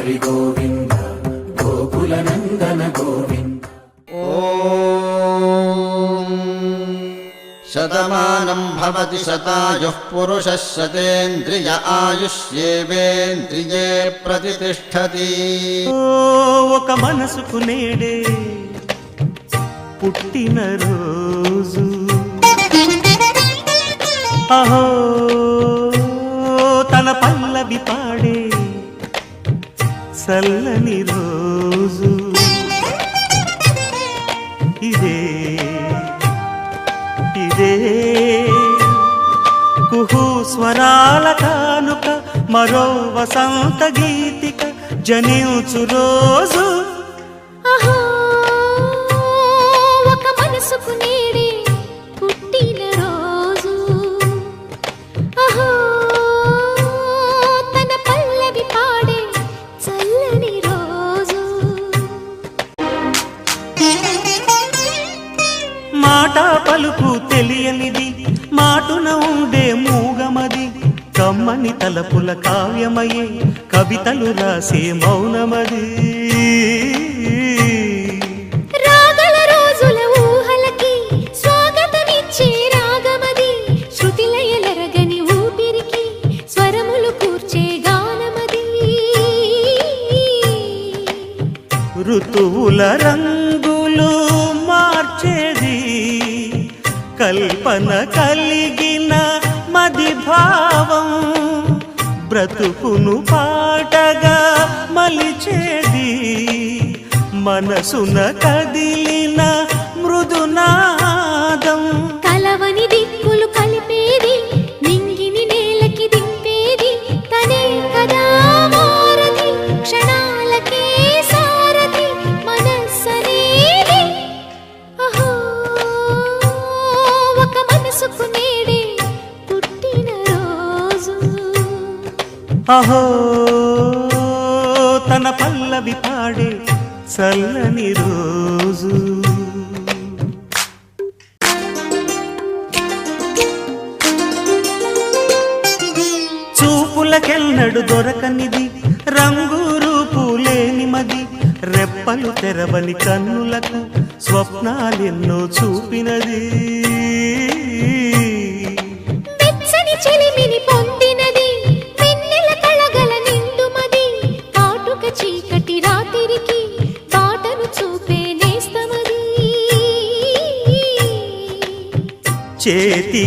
హరి గోవింద గోకుల నందన గోవింద. ఓం శతమానం భవతి శతాయుః పురుషः శతేంద్రియ ఆయుష్యేవేంద్రియే ప్రతిష్ఠతి. ఒక మనసుకు నేడే పుట్టిన రోజు, అహో తన పల్లవి పాడే చల్లని రోజు. ఇదే ఇదే కుహు స్వరాల కానుక, మరో వసంత గీతిక జనించు రోజు. ఒక మనసుకు నేడే పుట్టిన రోజు, తన పల్లవి పాడే చల్లని రోజు. మాట పలుకు తెలియనిది, మాటున ఉండే మూగమది, కమ్మని తలపుల కావ్యమయే కవితలు రాసే మౌనమది. రాగల రోజుల ఊహలకి స్వాగతమిచ్చే రాగమది, శృతిలయలరగని ఊపిరికి స్వరములు కూర్చే గానమది. ఋతువుల రంగులు మార్చేది, కల్పన కలిగిన మది భావం, బ్రతుకును పాటగా మలిచేది, మనసున కదిలిన మృదునాదం. కలవని దిక్కులు కలిపేది, నింగిని నేలకి దింపేది, తనే కదా వారధి, క్షణాలకే సారథి మనస్సనేది. అహో ఒక మనసుకు నేడే పుట్టిన రోజు, అహో తన పల్లవి పాడే చల్లని రోజు. చూపులకెన్నడు దొరకనిది, రంగు రూపు లేని మది, రెప్పలు తెరవని కన్నులకు స్వప్నాలెన్నో చూపినది. వెచ్చని చెలిమిని పొందినది, వెన్నెల కళగల నిండుమది, కాటుక చీకటి రాత్రికి బాటను చూపే నేస్తమది. చేతి